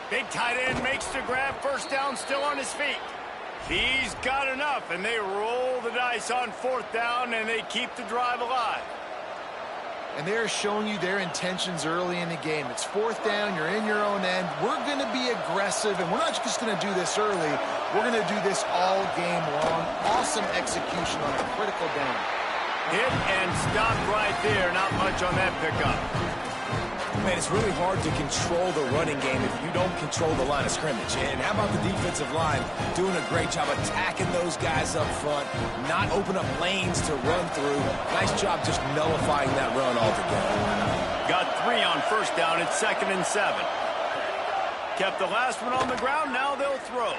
Big tight end makes the grab. First down, still on his feet. He's got enough, and they roll the dice on 4th down, and they keep the drive alive. And they're showing you their intentions early in the game. It's 4th down. You're in your own end. We're going to be aggressive, and we're not just going to do this early. We're going to do this all game long. Awesome execution on a critical down. Hit and stop right there. Not much on that pickup. Man, it's really hard to control the running game if you don't control the line of scrimmage. And how about the defensive line doing a great job attacking those guys up front, not open up lanes to run through. Nice job just nullifying that run altogether. Got 3 on 1st down. It's 2nd and 7. Kept the last one on the ground. Now they'll throw.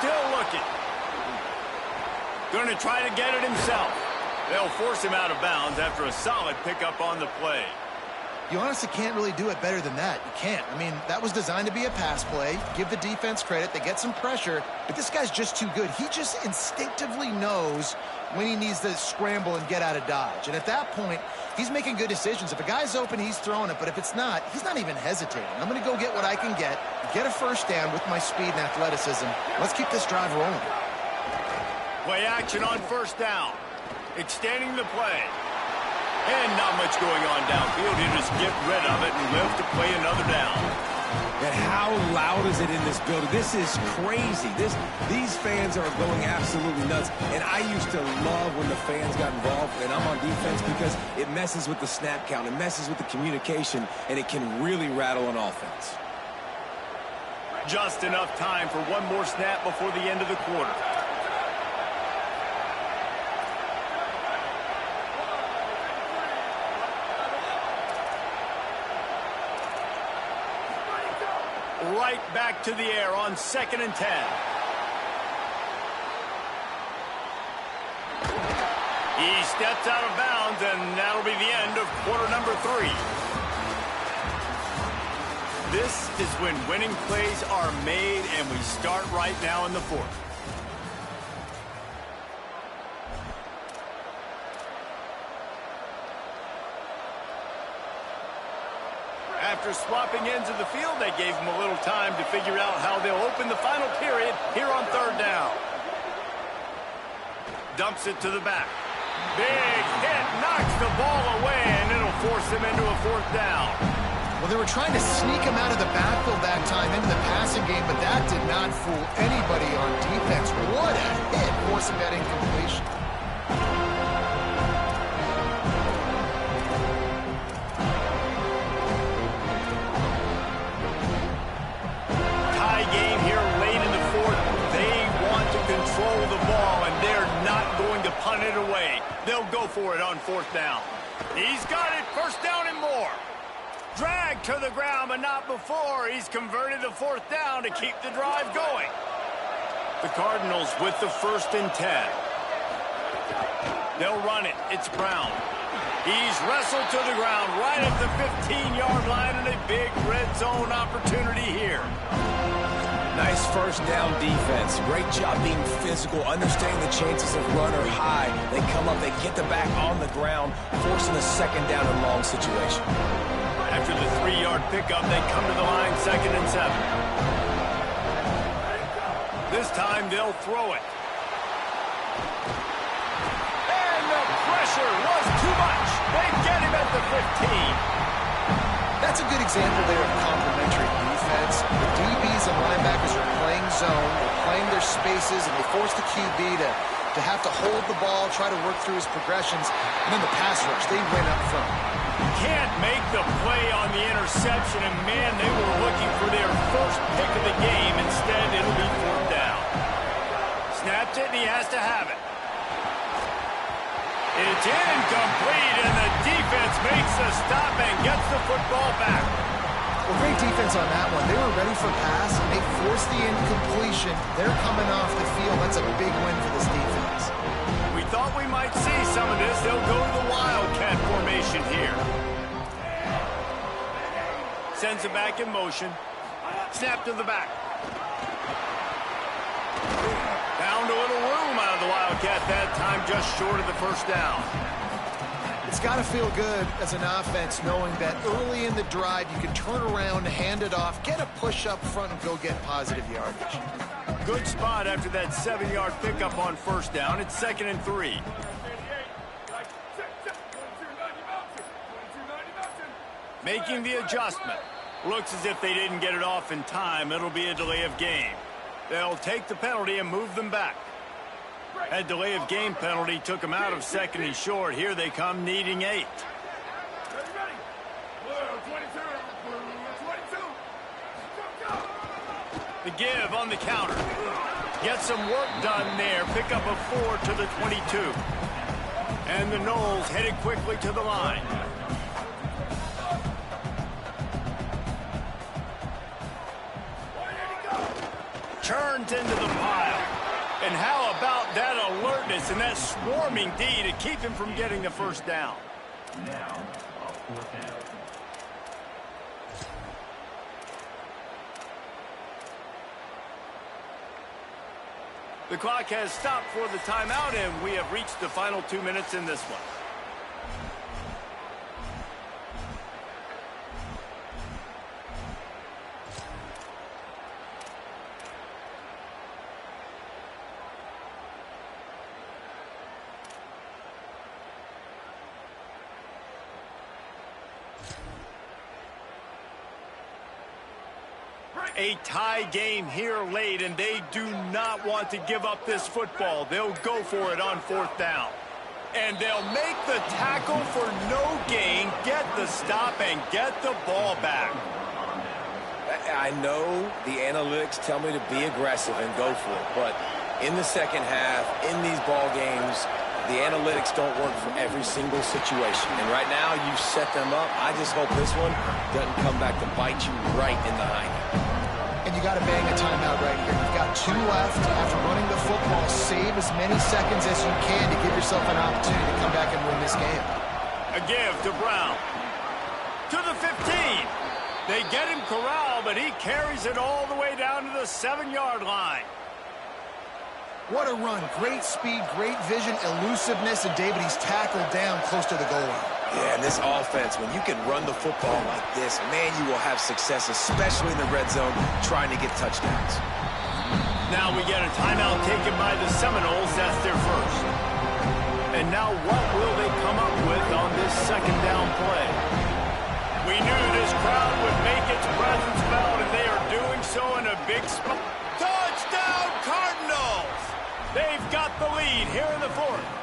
Still looking. Going to try to get it himself. They'll force him out of bounds after a solid pickup on the play. You honestly can't really do it better than that. You can't. I mean, that was designed to be a pass play. Give the defense credit. They get some pressure, but this guy's just too good. He just instinctively knows when he needs to scramble and get out of dodge. And at that point, he's making good decisions. If a guy's open, he's throwing it. But if it's not, he's not even hesitating. I'm going to go get what I can get a 1st down with my speed and athleticism. Let's keep this drive rolling. Play action on 1st down. Extending the play. And not much going on downfield. He just get rid of it and live to play another down. And how loud is it in this building? This is crazy. These fans are going absolutely nuts. And I used to love when the fans got involved, and I'm on defense, because it messes with the snap count. It messes with the communication, and it can really rattle an offense. Just enough time for one more snap before the end of the quarter. Right back to the air on 2nd and 10. He steps out of bounds, and that'll be the end of quarter number 3. This is when winning plays are made, and we start right now in the 4th. After swapping ends of the field, they gave him a little time to figure out how they'll open the final period here on 3rd down. Dumps it to the back. Big hit, knocks the ball away, and it'll force him into a 4th down. Well, they were trying to sneak him out of the backfield that time into the passing game, but that did not fool anybody on defense. What a hit, forcing that incompletion. Control the ball, and they're not going to punt it away. They'll go for it on 4th down. He's got it, 1st down and more. Dragged to the ground, but not before. He's converted the 4th down to keep the drive going. The Cardinals with the 1st and 10. They'll run it. It's Brown. He's wrestled to the ground right at the 15-yard line, and a big red zone opportunity here. Nice 1st down defense. Great job being physical, understanding the chances of run are high. They come up, they get the back on the ground, forcing a 2nd down and long situation. After the 3-yard pickup, they come to the line 2nd and 7. This time they'll throw it. And the pressure was too much. They get him at the 15. That's a good example there of complementary defense. The DBs and linebackers are playing zone, they're playing their spaces, and they force the QB to have to hold the ball, try to work through his progressions, and then the pass rush, they win up front. Can't make the play on the interception, and man, they were looking for their first pick of the game. Instead, it'll be 4th down. Snaps it, and he has to have it. It's incomplete, and the defense makes the stop and gets the football back. Well, great defense on that one. They were ready for pass, and they forced the incompletion. They're coming off the field. That's a big win for this defense. We thought we might see some of this. They'll go to the Wildcat formation here. Sends it back in motion. Snap to the back. Found a little room out of the Wildcat that time, just short of the 1st down. It's got to feel good as an offense knowing that early in the drive you can turn around, hand it off, get a push up front, and go get positive yardage. Good spot after that 7-yard pickup on 1st down. It's 2nd and 3. making the adjustment. Looks as if they didn't get it off in time. It'll be a delay of game. They'll take the penalty and move them back. That delay of game penalty took them out of second and short. Here they come needing 8. The give on the counter. Get some work done there. Pick up a 4 to the 22. And the Noles headed quickly to the line. Turns into the pile. And how about that alertness and that swarming D to keep him from getting the first down? Now, fourth down. The clock has stopped for the timeout, and we have reached the final 2 minutes in this one. A tie game here late, and they do not want to give up this football. They'll go for it on 4th down. And they'll make the tackle for no gain, get the stop, and get the ball back. I know the analytics tell me to be aggressive and go for it, but in the second half, in these ball games, the analytics don't work for every single situation. And right now, you've set them up. I just hope this one doesn't come back to bite you right in the hind. And you got to bang a timeout right here. You've got 2 left. After running the football, save as many seconds as you can to give yourself an opportunity to come back and win this game. A give to Brown. To the 15. They get him corralled, but he carries it all the way down to the 7-yard line. What a run. Great speed, great vision, elusiveness, and David, he's tackled down close to the goal line. Yeah, and this offense, when you can run the football like this, man, you will have success, especially in the red zone, trying to get touchdowns. Now we get a timeout taken by the Seminoles. That's their first. And now what will they come up with on this 2nd down play? We knew this crowd would make its presence felt, and they are doing so in a big spot. Touchdown, Cardinals! They've got the lead here in the 4th.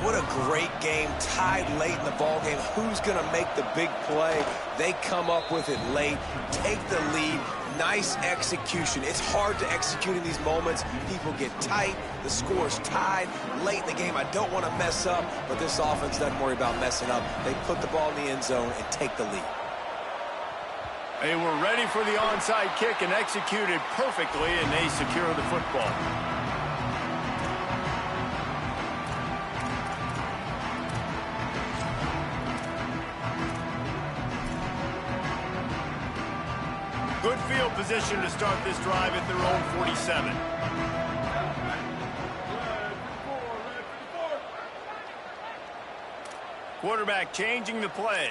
What a great game, tied late in the ball game. Who's going to make the big play? They come up with it late, take the lead. Nice execution. It's hard to execute in these moments. People get tight. The score's tied late in the game. I don't want to mess up, but this offense doesn't worry about messing up. They put the ball in the end zone and take the lead. They were ready for the onside kick and executed perfectly, and they secure the football. Good field position to start this drive at their own 47. Quarterback changing the play.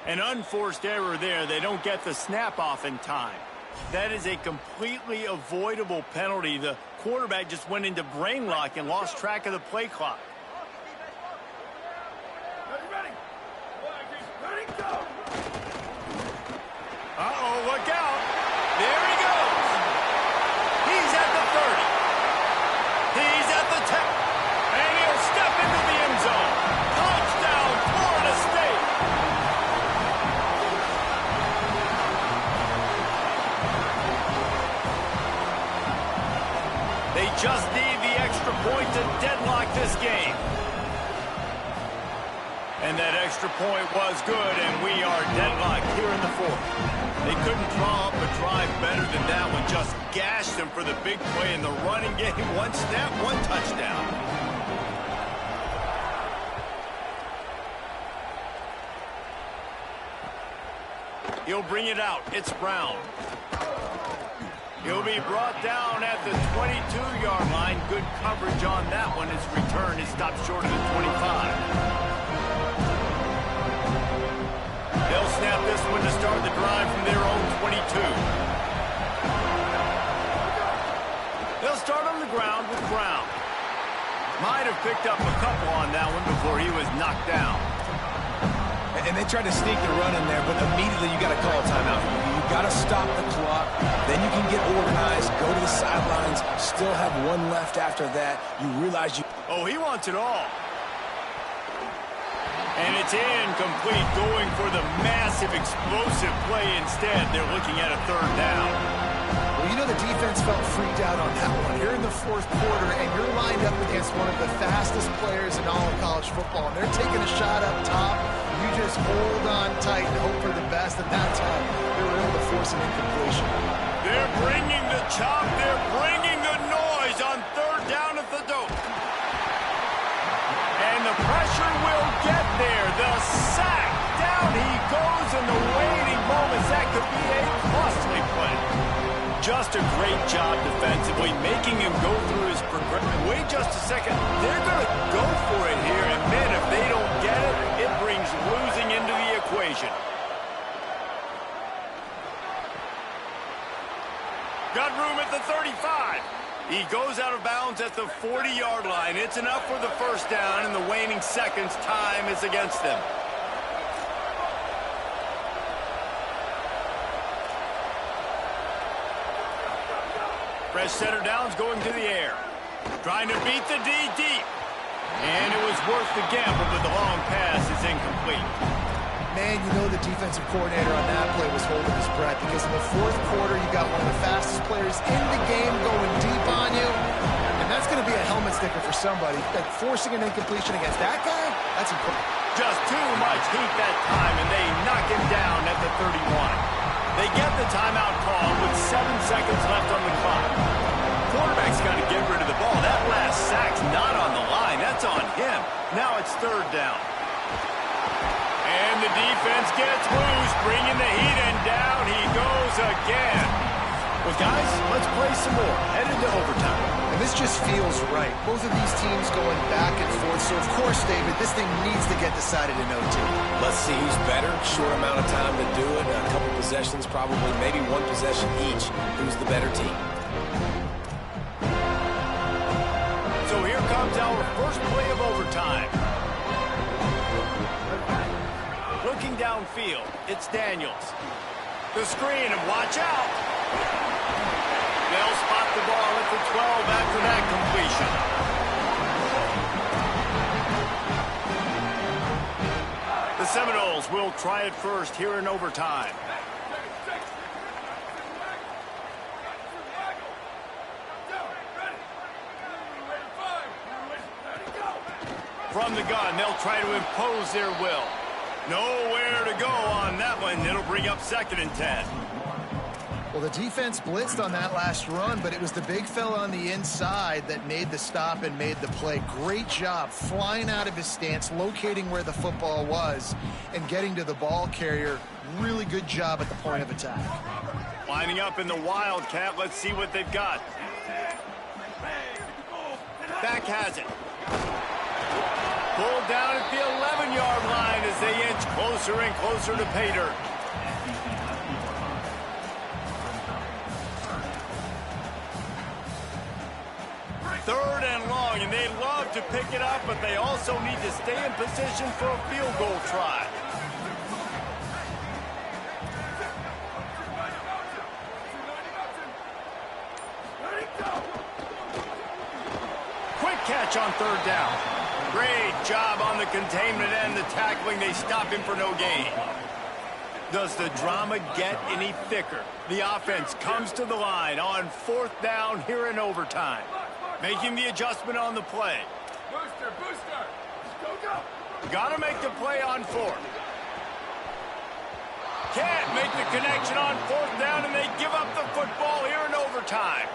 An unforced error there. They don't get the snap off in time. That is a completely avoidable penalty. The quarterback just went into brain lock and lost track of the play clock. Uh-oh, look out. There he goes. He's at the 30. He's at the 10. And he'll step into the end zone. Touchdown, Florida State. They just need the extra point to deadlock this game. And that extra point was good, and we are deadlocked here in the 4th. They couldn't draw up a drive better than that one. Just gashed them for the big play in the running game. 1 snap, 1 touchdown. He'll bring it out. It's Brown. He'll be brought down at the 22-yard line. Good coverage on that one. His return is stopped short of the 25. They'll snap this one to start the drive from their own 22. They'll start on the ground with Might have picked up a couple on that one before he was knocked down. And they tried to sneak the run in there, but immediately you got to call a timeout. You got to stop the clock. Then you can get organized, go to the sidelines, still have one left after that. You realize you... Oh, he wants it all. And it's incomplete, going for the massive, explosive play instead. They're looking at a third down. Well, you know the defense felt freaked out on that one. You're in the fourth quarter, and you're lined up against one of the fastest players in all of college football. And they're taking a shot up top. You just hold on tight and hope for the best. And that time, they were able to force an incompletion. They're bringing the chop. They're bringing the noise on third down at the dope. And the pressure will get there. The sack. Down he goes in the waiting moments. That could be a costly play. Just a great job defensively, making him go through his progression. Wait just a second. They're going to go for it here. And then if they don't get it, it brings losing into the equation. Got room at the 35. He goes out of bounds at the 40-yard line. It's enough for the first down. In the waning seconds, time is against them. Fresh center downs going to the air. Trying to beat the D deep. And it was worth the gamble, but the long pass is incomplete. Man, you know the defensive coordinator on that play was holding his breath because in the fourth quarter, you got one of the fastest players in the game going deep on you. And that's going to be a helmet sticker for somebody. Like forcing an incompletion against that guy, that's important. Just too much heat that time, and they knock him down at the 31. They get the timeout call with 7 seconds left on the clock. Quarterback's got to get rid of the ball. That last sack's not on the line. That's on him. Now it's third down. And the defense gets loose, bringing the heat, and down he goes again. Well, guys, let's play some more. Headed to overtime. And this just feels right. Both of these teams going back and forth. So, of course, David, this thing needs to get decided in OT. Let's see who's better. Short amount of time to do it. A couple possessions, probably maybe one possession each. Who's the better team? So here comes our first play of overtime. Looking downfield, it's Daniels. The screen, and watch out. They'll spot the ball at the 12 after that completion. The Seminoles will try it first here in overtime. From the gun, they'll try to impose their will. Nowhere to go on that one. It'll bring up 2nd and 10. Well, the defense blitzed on that last run, but it was the big fella on the inside that made the stop and made the play. Great job flying out of his stance, locating where the football was, and getting to the ball carrier. Really good job at the point of attack. Lining up in the Wildcat. Let's see what they've got. Back has it. Pulled down at the 11-yard line as they inch closer and closer to pay dirt. Third and long, and they love to pick it up, but they also need to stay in position for a field goal try. Quick catch on third down. Great job on the containment and the tackling. They stop him for no gain. Does the drama get any thicker? The offense comes to the line on 4th down here in overtime. Making the adjustment on the play. Booster, booster. Go. Got to make the play on 4th. Can't make the connection on 4th down, and they give up the football here in overtime.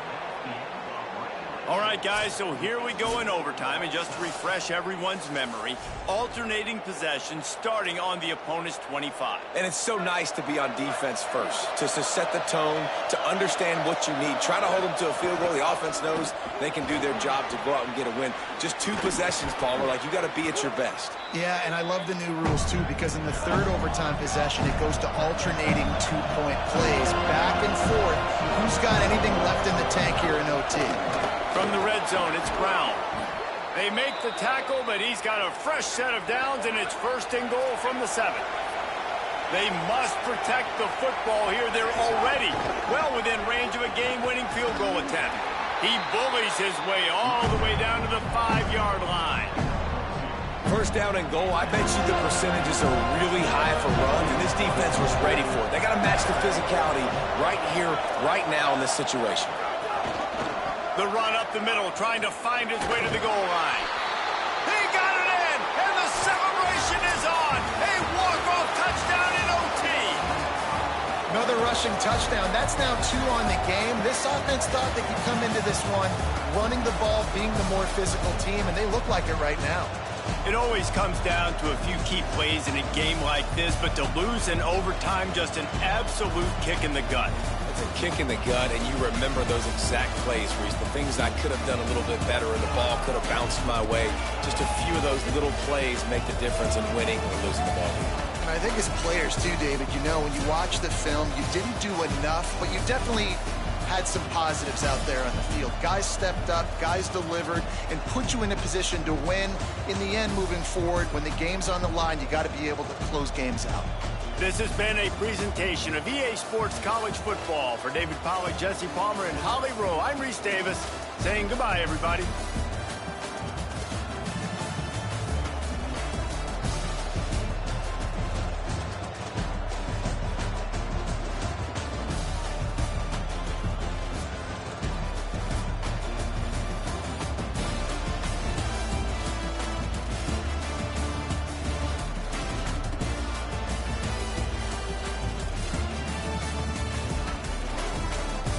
All right, guys, so here we go in overtime, and just to refresh everyone's memory, alternating possession starting on the opponent's 25. And it's so nice to be on defense first, to set the tone, to understand what you need. Try to hold them to a field goal. The offense knows they can do their job to go out and get a win. Just 2 possessions, Palmer, like you got to be at your best. Yeah, and I love the new rules, too, because in the third overtime possession, it goes to alternating 2-point plays, back and forth. Who's got anything left in the tank here in OT? From the red zone, it's Brown. They make the tackle, but he's got a fresh set of downs, and it's first and goal from the 7. They must protect the football here. They're already well within range of a game-winning field goal attempt. He bullies his way all the way down to the 5-yard line. First down and goal, I bet you the percentages are really high for run, and this defense was ready for it. They got to match the physicality right here, right now in this situation. The run up the middle, trying to find his way to the goal line. He got it in, and the celebration is on. A walk-off touchdown in OT. Another rushing touchdown. That's now 2 on the game. This offense thought they could come into this one running the ball, being the more physical team, and they look like it right now. It always comes down to a few key plays in a game like this, but to lose in overtime, just an absolute kick in the gut. It's a kick in the gut, and you remember those exact plays, Reese. The things I could have done a little bit better, or the ball could have bounced my way. Just a few of those little plays make the difference in winning or losing the ball. And I think as players too, David, you know, when you watch the film, you didn't do enough, but you definitely had some positives out there on the field. Guys stepped up, guys delivered, and put you in a position to win. In the end, moving forward, when the game's on the line, you got to be able to close games out. This has been a presentation of EA Sports College Football. For David Pollack, Jesse Palmer, and Holly Rowe, I'm Reese Davis, saying goodbye, everybody.